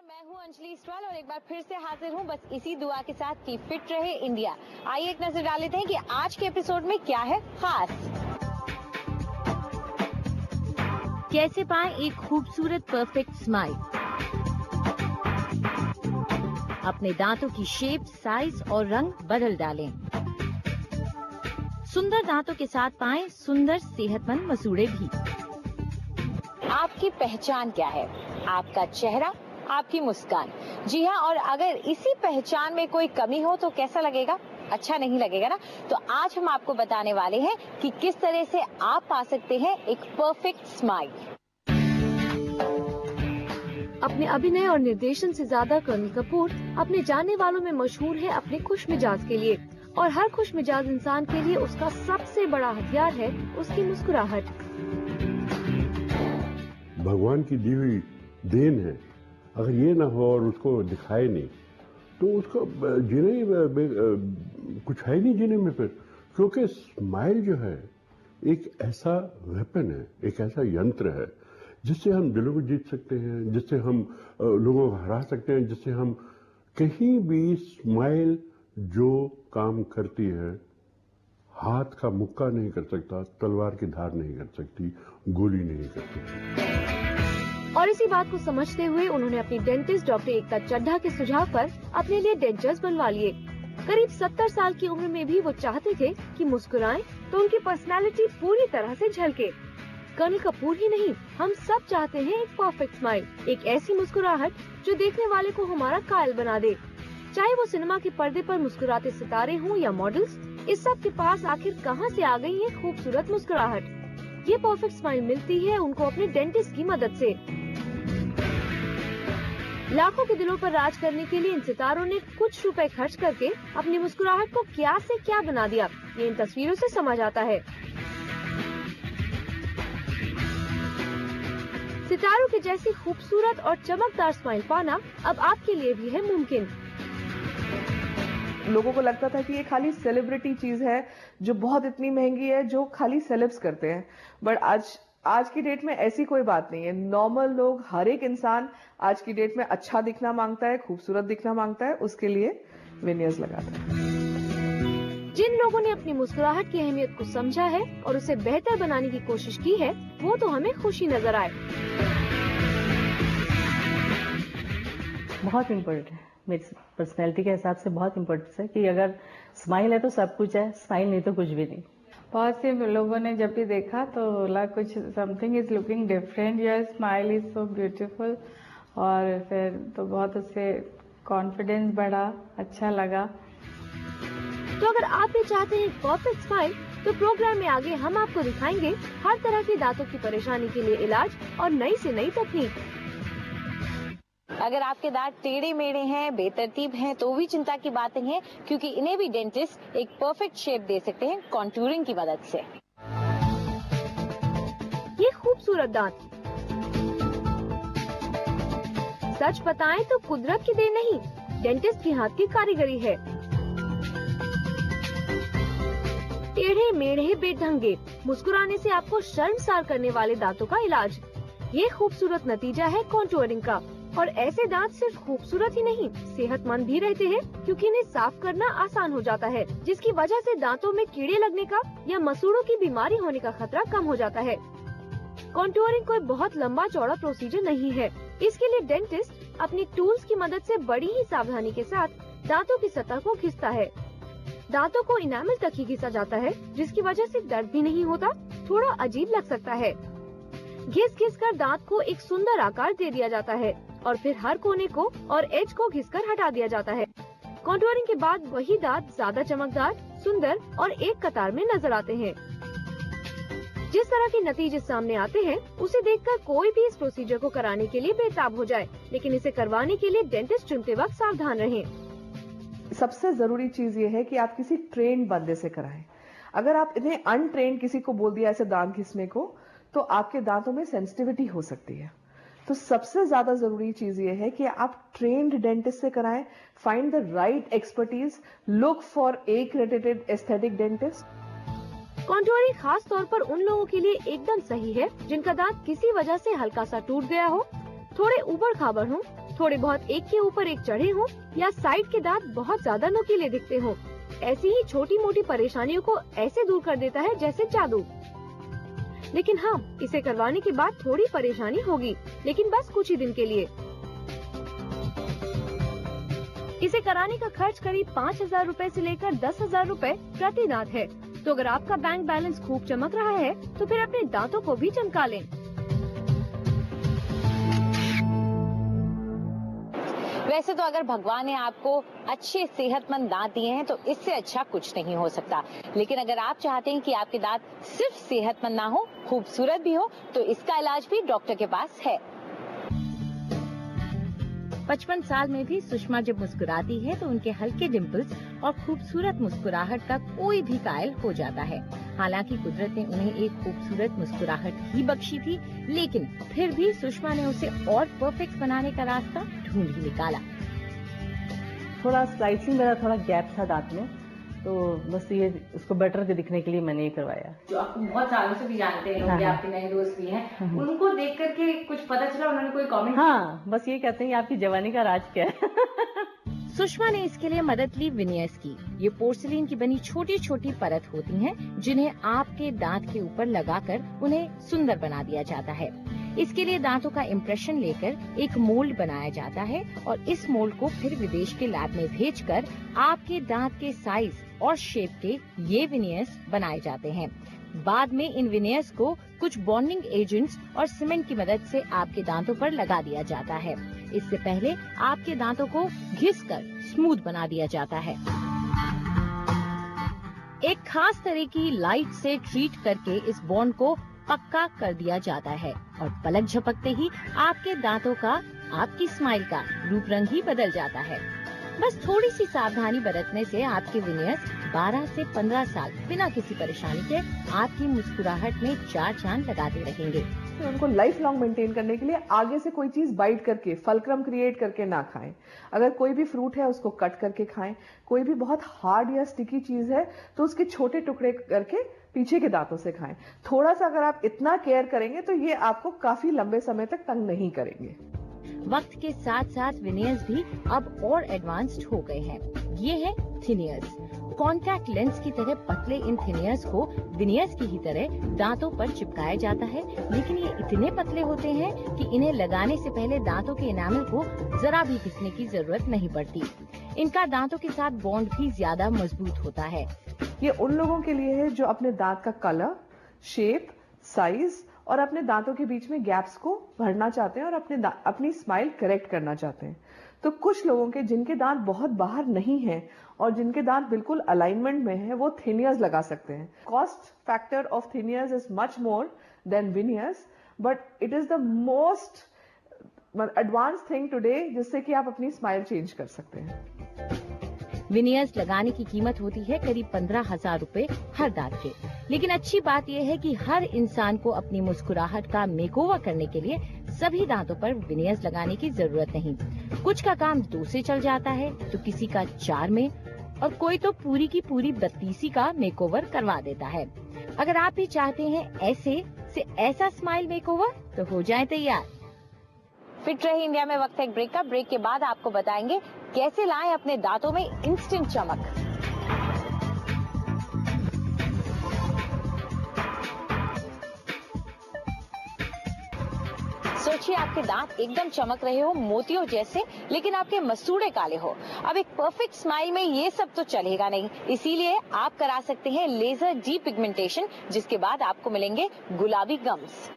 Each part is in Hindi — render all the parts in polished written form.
मैं हूं अंजलि इस्टवाल और एक बार फिर से हाजिर हूं बस इसी दुआ के साथ कि फिट रहे इंडिया। आइए एक नजर डाल लेते हैं कि आज के एपिसोड में क्या है खास। कैसे पाएं एक खूबसूरत परफेक्ट स्माइल, अपने दांतों की शेप, साइज और रंग बदल डालें। सुंदर दांतों के साथ पाएं सुंदर सेहतमंद मसूड़े भी। आपकी पहचान क्या है? आपका चेहरा, आपकी मुस्कान। जी हाँ, और अगर इसी पहचान में कोई कमी हो तो कैसा लगेगा? अच्छा नहीं लगेगा ना। तो आज हम आपको बताने वाले हैं कि किस तरह से आप पा सकते हैं एक परफेक्ट स्माइल। अपने अभिनय और निर्देशन से ज्यादा कर्नल कपूर अपने जानने वालों में मशहूर है अपने खुश मिजाज के लिए, और हर खुश मिजाज इंसान के लिए उसका सबसे बड़ा हथियार है उसकी मुस्कुराहट। भगवान की दी हुई देन है, अगर ये ना हो और उसको दिखाए नहीं तो उसको जीने कुछ है नहीं जीने में फिर। क्योंकि स्माइल जो है एक ऐसा वेपन है, एक ऐसा यंत्र है जिससे हम दिलों को जीत सकते हैं, जिससे हम लोगों को हरा सकते हैं, जिससे हम कहीं भी स्माइल जो काम करती है हाथ का मुक्का नहीं कर सकता, तलवार की धार नहीं कर सकती, गोली नहीं कर सकती। और इसी बात को समझते हुए उन्होंने अपनी डेंटिस्ट डॉक्टर एकता चड्ढा के सुझाव पर अपने लिए डेंचर्स बनवा लिए। करीब 70 साल की उम्र में भी वो चाहते थे कि मुस्कुराएं तो उनकी पर्सनालिटी पूरी तरह से झलके। कर्नल कपूर ही नहीं, हम सब चाहते हैं एक परफेक्ट स्माइल, एक ऐसी मुस्कुराहट जो देखने वाले को हमारा कायल बना दे। चाहे वो सिनेमा के पर्दे पर मुस्कुराते सितारे हों या मॉडल्स, इस सब के पास आखिर कहां से आ गई ये खूबसूरत मुस्कुराहट? ये परफेक्ट स्माइल मिलती है उनको अपने डेंटिस्ट की मदद से। लाखों के दिलों पर राज करने के लिए इन सितारों ने कुछ रुपए खर्च करके अपनी मुस्कुराहट को क्या से क्या बना दिया, ये इन तस्वीरों से समझ आता है। सितारों के जैसी खूबसूरत और चमकदार स्माइल पाना अब आपके लिए भी है मुमकिन। लोगों को लगता था कि ये खाली सेलिब्रिटी चीज है जो बहुत इतनी महंगी है, जो खाली सेलेब्स करते हैं, बट आज की डेट में ऐसी कोई बात नहीं है। नॉर्मल लोग, हर एक इंसान आज की डेट में अच्छा दिखना मांगता है, खूबसूरत दिखना मांगता है, उसके लिए वेनियर्स लगाता है। जिन लोगों ने अपनी मुस्कुराहट की अहमियत को समझा है और उसे बेहतर बनाने की कोशिश की है, वो तो हमें खुशी नजर आए। बहुत इम्पोर्टेंट है, मेरी पर्सनैलिटी के हिसाब से बहुत इम्पोर्टेंट है कि अगर स्माइल है तो सब कुछ है, स्माइल नहीं तो कुछ भी नहीं। बहुत से लोगों ने जब भी देखा तो बोला कुछ something is looking different, your smile is so beautiful, और फिर तो बहुत उससे कॉन्फिडेंस बढ़ा, अच्छा लगा। तो अगर आप भी चाहते हैं परफेक्ट स्माइल, तो प्रोग्राम में आगे हम आपको दिखाएंगे हर तरह की दांतों की परेशानी के लिए इलाज और नई से नई तकनीक। अगर आपके दांत टेढ़े मेढ़े हैं, बेतरतीब हैं, तो भी चिंता की बात नहीं है, क्योंकि इन्हें भी डेंटिस्ट एक परफेक्ट शेप दे सकते हैं कॉन्टूरिंग की मदद से। ये खूबसूरत दांत सच बताएं तो कुदरत की देन नहीं, डेंटिस्ट के हाथ की कारीगरी है। टेढ़े मेढ़े बेढंगे मुस्कुराने से आपको शर्मसार करने वाले दांतों का इलाज, ये खूबसूरत नतीजा है कॉन्टूरिंग का। और ऐसे दांत सिर्फ खूबसूरत ही नहीं, सेहतमंद भी रहते हैं, क्योंकि इन्हें साफ करना आसान हो जाता है, जिसकी वजह से दांतों में कीड़े लगने का या मसूड़ों की बीमारी होने का खतरा कम हो जाता है। कॉन्टूरिंग कोई बहुत लंबा चौड़ा प्रोसीजर नहीं है। इसके लिए डेंटिस्ट अपनी टूल्स की मदद से बड़ी ही सावधानी के साथ दांतों की सतह को घिसता है। दांतों को इनामल तक ही घिसा जाता है, जिसकी वजह से दर्द भी नहीं होता, थोड़ा अजीब लग सकता है। घिस कर दांत को एक सुंदर आकार दे दिया जाता है और फिर हर कोने को और एज को घिसकर हटा दिया जाता है। कॉन्टूरिंग के बाद वही दांत ज्यादा चमकदार, सुंदर और एक कतार में नजर आते हैं। जिस तरह के नतीजे सामने आते हैं, उसे देखकर कोई भी इस प्रोसीजर को कराने के लिए बेताब हो जाए, लेकिन इसे करवाने के लिए डेंटिस्ट चुनते वक्त सावधान रहें। सबसे जरूरी चीज ये है कि आप किसी ट्रेन्ड बंदे से कराएं। अगर आप इन्हें अनट्रेन्ड किसी को बोल दिया ऐसे दांत घिसने को, तो आपके दांतों में सेंसिटिविटी हो सकती है। तो सबसे ज्यादा जरूरी चीज ये है कि आप ट्रेन्ड डेंटिस्ट से कराएं। Find the right expertise, look for a credited aesthetic dentist. Contouring खास तौर पर उन लोगों के लिए एकदम सही है जिनका दांत किसी वजह से हल्का सा टूट गया हो, थोड़े ऊबड़ खाबड़ हो थोड़े बहुत एक के ऊपर एक चढ़े हों या साइड के दांत बहुत ज्यादा नुकीले दिखते हों। ऐसी ही छोटी मोटी परेशानियों को ऐसे दूर कर देता है जैसे जादू। लेकिन हाँ, इसे करवाने के बाद थोड़ी परेशानी होगी, लेकिन बस कुछ ही दिन के लिए। इसे कराने का खर्च करीब 5,000 रूपए से लेकर 10,000 रूपए प्रति दांत है। तो अगर आपका बैंक बैलेंस खूब चमक रहा है तो फिर अपने दांतों को भी चमका लें। वैसे तो अगर भगवान ने आपको अच्छे सेहतमंद दांत दिए हैं तो इससे अच्छा कुछ नहीं हो सकता। लेकिन अगर आप चाहते हैं कि आपके दांत सिर्फ सेहतमंद ना हो, खूबसूरत भी हो, तो इसका इलाज भी डॉक्टर के पास है। 55 साल में भी सुषमा जब मुस्कुराती है तो उनके हल्के डिम्पल्स और खूबसूरत मुस्कुराहट का कोई भी कायल हो जाता है। हालांकि कुदरत ने उन्हें एक खूबसूरत मुस्कुराहट ही बख्शी थी, लेकिन फिर भी सुषमा ने उसे और परफेक्ट बनाने का रास्ता ढूंढ ही निकाला। थोड़ा स्लाइटली मेरा थोड़ा गैप था दांत में, तो बस ये उसको बेटर दिखने के लिए मैंने ये करवाया। जो आपको बहुत सालों से भी जानते हैं, लोग आपके नए दोस्त भी हैं, उनको देख करके कुछ पता चला, उन्होंने कोई कमेंट? हाँ, बस ये कहते हैं आपकी जवानी का राज क्या है। सुषमा ने इसके लिए मदद ली विनियर्स की। ये पोर्सिलीन की बनी छोटी छोटी परत होती हैं, जिन्हें आपके दांत के ऊपर लगाकर उन्हें सुंदर बना दिया जाता है। इसके लिए दांतों का इम्प्रेशन लेकर एक मोल्ड बनाया जाता है और इस मोल्ड को फिर विदेश के लैब में भेजकर आपके दांत के साइज और शेप के ये विनियर्स बनाए जाते हैं। बाद में इन विनियर्स को कुछ बॉन्डिंग एजेंट्स और सीमेंट की मदद से आपके दांतों पर लगा दिया जाता है। इससे पहले आपके दांतों को घिसकर स्मूथ बना दिया जाता है। एक खास तरह की लाइट से ट्रीट करके इस बॉन्ड को पक्का कर दिया जाता है और पलक झपकते ही आपके दांतों का, आपकी स्माइल का रूप रंग ही बदल जाता है। बस थोड़ी सी सावधानी बरतने से आपके विनियर्स 12 से 15 साल बिना किसी परेशानी के आपकी मुस्कुराहट में चार चांद लगाते रहेंगे। तो उनको लाइफ लॉन्ग मेंटेन करने के लिए आगे से कोई चीज बाइट करके, फलक्रम क्रिएट करके ना खाएं। अगर कोई भी फ्रूट है उसको कट करके खाएं। कोई भी बहुत हार्ड या स्टिकी चीज है तो उसके छोटे टुकड़े करके पीछे के दांतों से खाएं। थोड़ा सा अगर आप इतना केयर करेंगे तो ये आपको काफी लंबे समय तक तंग नहीं करेंगे। वक्त के साथ साथ विनियर्स भी अब और एडवांस्ड हो गए हैं। ये है थिनियर्स। कॉन्टैक्ट लेंस की तरह पतले इन थिनियर्स को विनियर्स की ही तरह दांतों पर चिपकाया जाता है, लेकिन ये इतने पतले होते हैं कि इन्हें लगाने से पहले दांतों के एनामल को जरा भी घिसने की जरूरत नहीं पड़ती। इनका दांतों के साथ बॉन्ड भी ज्यादा मजबूत होता है। ये उन लोगों के लिए है जो अपने दांत का कलर, शेप, साइज और अपने दांतों के बीच में गैप्स को भरना चाहते हैं और अपनी स्माइल करेक्ट करना चाहते हैं। तो कुछ लोगों के जिनके दांत बहुत बाहर नहीं है और जिनके दांत बिल्कुल अलाइनमेंट में है, वो थिनियर्स लगा सकते हैं। Cost factor of thineers is much more than veneers, but it is the most advance thing today जिससे कि आप अपनी स्माइल चेंज कर सकते हैं। विनियर्स लगाने की कीमत होती है करीब 15,000 रूपए हर दांत के। लेकिन अच्छी बात यह है कि हर इंसान को अपनी मुस्कुराहट का मेकओवर करने के लिए सभी दांतों पर विनियर्स लगाने की जरूरत नहीं। कुछ का काम 2 से चल जाता है तो किसी का 4 में और कोई तो पूरी की पूरी 32 का मेकओवर करवा देता है। अगर आप भी चाहते हैं ऐसे से ऐसा स्माइल मेकओवर तो हो जाए तैयार। फिट रहे इंडिया में वक्त है एक ब्रेक का। ब्रेक के बाद आपको बताएंगे कैसे लाएं अपने दांतों में इंस्टेंट चमक। सोचिए आपके दांत एकदम चमक रहे हो मोतियों जैसे, लेकिन आपके मसूड़े काले हो। अब एक परफेक्ट स्माइल में ये सब तो चलेगा नहीं, इसीलिए आप करा सकते हैं लेजर डी पिगमेंटेशन, जिसके बाद आपको मिलेंगे गुलाबी गम्स।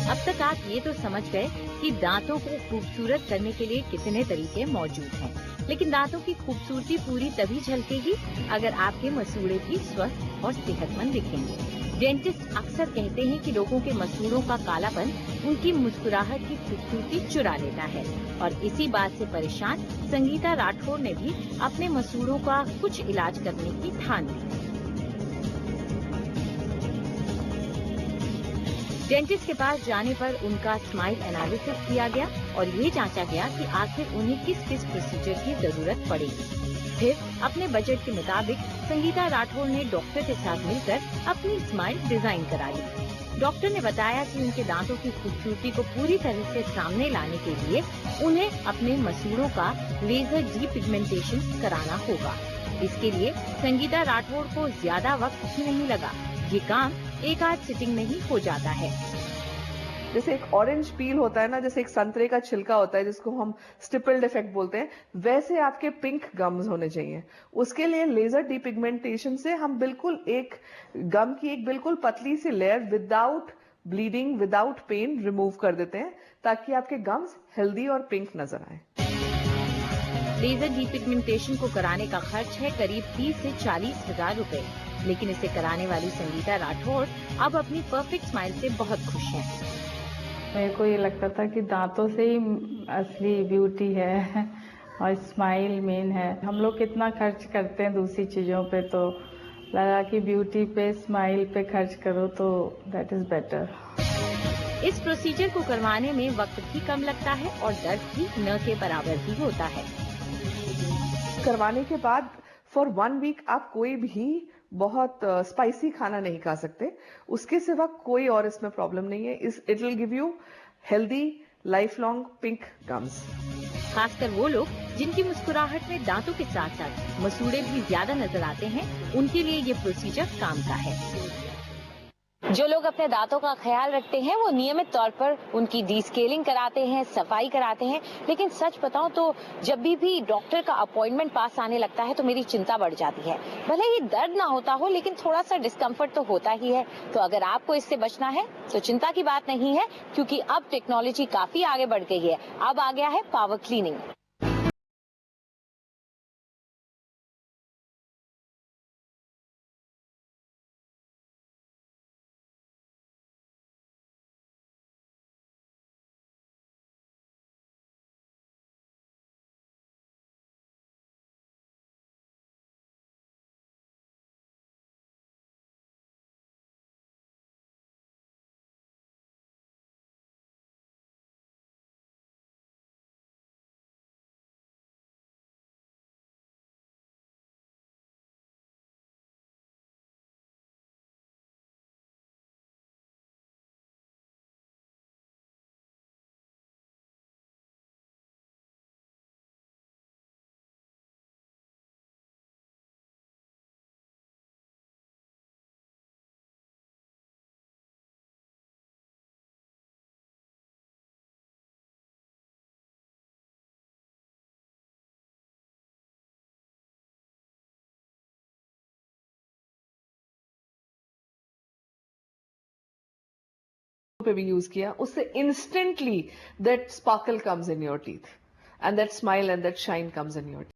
अब तक आप ये तो समझ गए कि दांतों को खूबसूरत करने के लिए कितने तरीके मौजूद हैं, लेकिन दांतों की खूबसूरती पूरी तभी झलकेगी अगर आपके मसूड़े भी स्वस्थ और सेहतमंद दिखेंगे। डेंटिस्ट अक्सर कहते हैं कि लोगों के मसूड़ों का कालापन उनकी मुस्कुराहट की खूबसूरती चुरा लेता है, और इसी बात से परेशान संगीता राठौर ने भी अपने मसूड़ों का कुछ इलाज करने की ठान ली। डेंटिस्ट के पास जाने पर उनका स्माइल एनालिसिस किया गया और ये जांचा गया कि आखिर उन्हें किस किस प्रोसीजर की जरूरत पड़ेगी। फिर अपने बजट के मुताबिक संगीता राठौड़ ने डॉक्टर के साथ मिलकर अपनी स्माइल डिजाइन करा ली। डॉक्टर ने बताया कि उनके दांतों की खूबसूरती को पूरी तरह से सामने लाने के लिए उन्हें अपने मसूड़ों का लेजर डीपिगमेंटेशन कराना होगा। इसके लिए संगीता राठौड़ को ज्यादा वक्त ही नहीं लगा। ये काम एक आध सिटिंग में ही हो जाता है। जैसे एक ऑरेंज पील होता है ना, जैसे एक संतरे का छिलका होता है जिसको हम स्टिपल्ड इफेक्ट बोलते हैं, वैसे आपके पिंक गम्स होने चाहिए। उसके लिए लेजर डीपिगमेंटेशन से हम बिल्कुल एक गम की एक बिल्कुल पतली सी layer without bleeding, without pain remove कर देते हैं ताकि आपके गम्स हेल्दी और पिंक नजर आए। लेजर डीपिगमेंटेशन को कराने का खर्च है करीब 30 से 40 हजार रुपए, लेकिन इसे कराने वाली संगीता राठौड़ अब अपनी परफेक्ट स्माइल से बहुत खुश हैं। मेरे को ये लगता था कि दांतों से ही असली ब्यूटी है और स्माइल मेन है। हम लोग कितना खर्च करते हैं दूसरी चीजों पे, तो लगा कि ब्यूटी पे, स्माइल पे खर्च करो तो दैट इज बेटर। इस प्रोसीजर को करवाने में वक्त भी कम लगता है और दर्द भी न के बराबर ही होता है। करवाने के बाद फॉर 1 वीक आप कोई भी बहुत स्पाइसी खाना नहीं खा सकते। उसके सिवा कोई और इसमें प्रॉब्लम नहीं है। It will give you healthy life long pink gums. खासकर वो लोग जिनकी मुस्कुराहट में दांतों के साथ साथ मसूड़े भी ज्यादा नजर आते हैं, उनके लिए ये प्रोसीजर काम का है। जो लोग अपने दांतों का ख्याल रखते हैं वो नियमित तौर पर उनकी डीस्केलिंग कराते हैं, सफाई कराते हैं, लेकिन सच बताऊं तो जब भी डॉक्टर का अपॉइंटमेंट पास आने लगता है तो मेरी चिंता बढ़ जाती है। भले ही दर्द ना होता हो, लेकिन थोड़ा सा डिस्कम्फर्ट तो होता ही है। तो अगर आपको इससे बचना है तो चिंता की बात नहीं है, क्योंकि अब टेक्नोलॉजी काफी आगे बढ़ गई है। अब आ गया है पावर क्लीनिंग। पे भी यूज किया, उससे instantly that sparkle comes in your teeth and that smile and that shine comes in your teeth.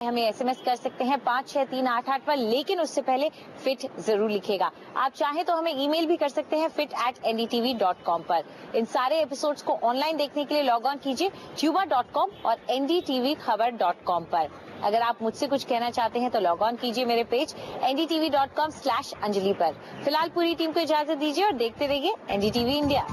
हमें एसएमएस कर सकते हैं 563888 पर, लेकिन उससे पहले फिट जरूर लिखेगा। आप चाहें तो हमें ईमेल भी कर सकते हैं fit@ndtv.com पर। इन सारे एपिसोड्स को ऑनलाइन देखने के लिए लॉग ऑन कीजिए tuba.com और ndtvkhabar.com पर। अगर आप मुझसे कुछ कहना चाहते हैं तो लॉग ऑन कीजिए मेरे पेज ndtv.com/अंजलि पर। फिलहाल पूरी टीम को इजाजत दीजिए और देखते रहिए एनडीटीवी इंडिया।